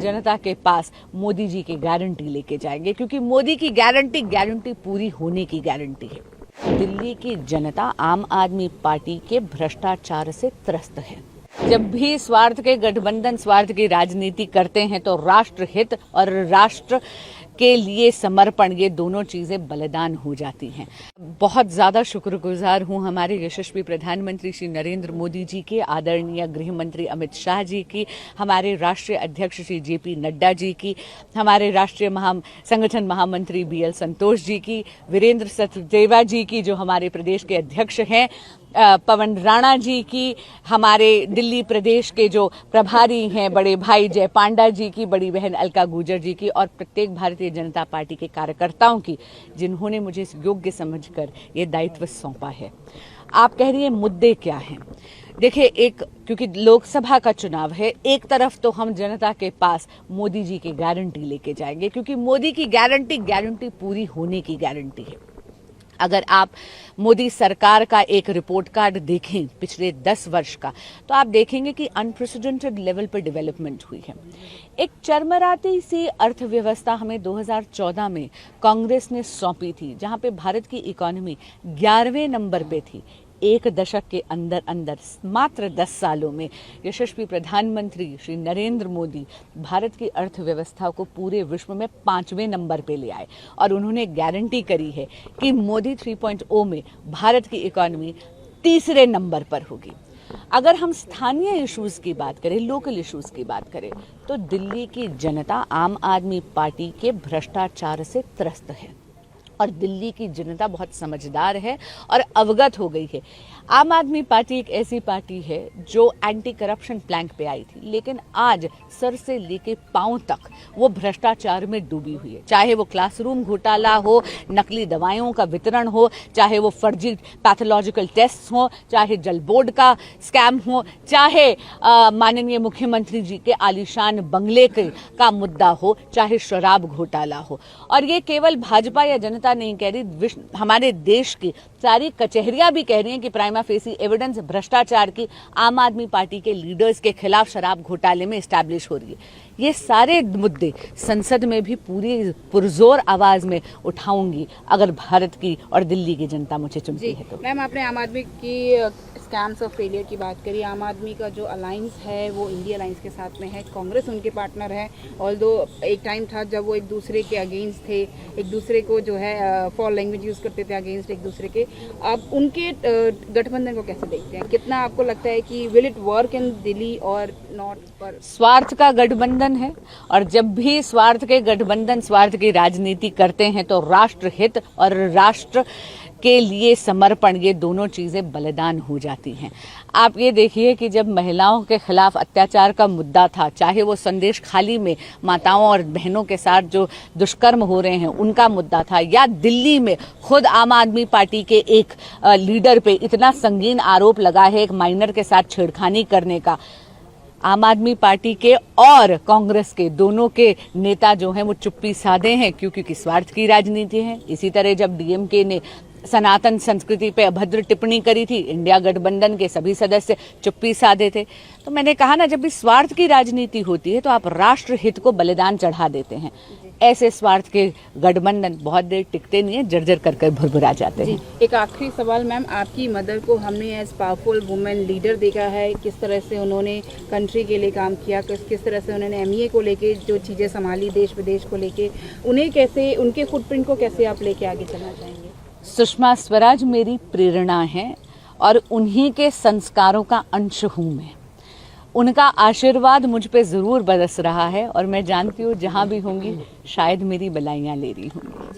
जनता के पास मोदी जी की गारंटी लेके जाएंगे, क्योंकि मोदी की गारंटी पूरी होने की गारंटी है। दिल्ली की जनता आम आदमी पार्टी के भ्रष्टाचार से त्रस्त है। जब भी स्वार्थ के गठबंधन स्वार्थ की राजनीति करते हैं तो राष्ट्र हित और राष्ट्र के लिए समर्पण, ये दोनों चीजें बलिदान हो जाती हैं। बहुत ज्यादा शुक्रगुजार हूं हमारे यशस्वी प्रधानमंत्री श्री नरेंद्र मोदी जी की, आदरणीय गृह मंत्री अमित शाह जी की, हमारे राष्ट्रीय अध्यक्ष श्री जेपी नड्डा जी की, हमारे राष्ट्रीय संगठन महामंत्री बीएल संतोष जी की, वीरेंद्र सचदेवा जी की जो हमारे प्रदेश के अध्यक्ष हैं, पवन राणा जी की, हमारे दिल्ली प्रदेश के जो प्रभारी हैं बड़े भाई जय पांडा जी की, बड़ी बहन अलका गुर्जर जी की, और प्रत्येक भारतीय जनता पार्टी के कार्यकर्ताओं की, जिन्होंने मुझे योग्य समझकर ये दायित्व सौंपा है। आप कह रही हैं मुद्दे क्या हैं? देखिए, क्योंकि लोकसभा का चुनाव है, एक तरफ तो हम जनता के पास मोदी जी की गारंटी लेके जाएंगे, क्योंकि मोदी की गारंटी पूरी होने की गारंटी है। अगर आप मोदी सरकार का एक रिपोर्ट कार्ड देखें पिछले 10 वर्ष का, तो आप देखेंगे कि अनप्रेसिडेंटेड लेवल पर डेवलपमेंट हुई है। एक चरमराती सी अर्थव्यवस्था हमें 2014 में कांग्रेस ने सौंपी थी, जहां पे भारत की इकोनॉमी 11वें नंबर पे थी। एक दशक के अंदर मात्र 10 सालों में यशस्वी प्रधानमंत्री श्री नरेंद्र मोदी भारत की अर्थव्यवस्था को पूरे विश्व में 5वें नंबर पे ले आए, और उन्होंने गारंटी करी है कि मोदी 3.0 में भारत की इकोनॉमी तीसरे नंबर पर होगी। अगर हम स्थानीय इश्यूज की बात करें, लोकल इश्यूज की बात करें, तो दिल्ली की जनता आम आदमी पार्टी के भ्रष्टाचार से त्रस्त है, और दिल्ली की जनता बहुत समझदार है और अवगत हो गई है। आम आदमी पार्टी एक ऐसी पार्टी है जो एंटी करप्शन प्लैंक पे आई थी, लेकिन आज सर से लेके पांव तक वो भ्रष्टाचार में डूबी हुई है। चाहे वो क्लासरूम घोटाला हो, नकली दवाइयों का वितरण हो, चाहे वो फर्जी पैथोलॉजिकल टेस्ट हो, चाहे जल बोर्ड का स्कैम हो, चाहे माननीय मुख्यमंत्री जी के आलीशान बंगले का मुद्दा हो, चाहे शराब घोटाला हो। और ये केवल भाजपा या जनता नहीं कह रही, हमारे देश की सारी कचहरियां भी कह रही हैं कि प्राइमा फेसी एविडेंस भ्रष्टाचार की आम आदमी पार्टी के लीडर्स के खिलाफ शराब घोटाले में एस्टैब्लिश हो रही है। ये सारे मुद्दे संसद में भी पूरी पुरजोर आवाज में उठाऊंगी अगर भारत की और दिल्ली की जनता मुझे चुनती है तो। मैम, आपने आम आदमी की स्कैम्स और फेलियर की बात करी। आम आदमी का जो अलायंस है वो इंडिया अलायंस के साथ में है, कांग्रेस उनके पार्टनर है। ऑल्दो एक टाइम था जब वो एक दूसरे के अगेंस्ट थे, एक दूसरे को जो है फॉल लैंग्वेज यूज करते थे अगेंस्ट एक दूसरे के। अब उनके गठबंधन को कैसे देखते हैं? कितना आपको लगता है कि will it work in Delhi और नॉट? पर स्वार्थ का गठबंधन है, और जब भी स्वार्थ के गठबंधन स्वार्थ की राजनीति करते हैं तो राष्ट्र हित और राष्ट्र के लिए समर्पण, ये दोनों चीजें बलिदान हो जाती हैं। आप ये देखिए कि जब महिलाओं के खिलाफ अत्याचार का मुद्दा था, चाहे वो संदेश खाली में माताओं और बहनों के साथ जो दुष्कर्म हो रहे हैं उनका मुद्दा था, या दिल्ली में खुद आम आदमी पार्टी के एक लीडर पे इतना संगीन आरोप लगा है एक माइनर के साथ छेड़खानी करने का। आम आदमी पार्टी के और कांग्रेस के दोनों के नेता जो हैं वो चुप्पी साधे हैं, क्योंकि स्वार्थ की राजनीति है। इसी तरह जब डीएमके ने सनातन संस्कृति पे अभद्र टिप्पणी करी थी, इंडिया गठबंधन के सभी सदस्य चुप्पी साधे थे। तो मैंने कहा ना, जब भी स्वार्थ की राजनीति होती है तो आप राष्ट्र हित को बलिदान चढ़ा देते हैं। ऐसे स्वार्थ के गठबंधन बहुत देर टिकते नहीं है, जर्जर कर भुरभुरा जाते हैं। एक आखिरी सवाल मैम, आपकी मदर को हमने एज पावरफुल वुमेन लीडर देखा है, किस तरह से उन्होंने कंट्री के लिए काम किया, किस तरह से उन्होंने एमईए को लेके जो चीज़ें संभाली देश विदेश को लेके, उन्हें कैसे, उनके फुटप्रिंट को कैसे आप लेके आगे चलना चाहेंगे? सुषमा स्वराज मेरी प्रेरणा है और उन्हीं के संस्कारों का अंश हूं मैं। उनका आशीर्वाद मुझ पे जरूर बरस रहा है, और मैं जानती हूँ जहां भी होंगी शायद मेरी बलाइयां ले रही होंगी।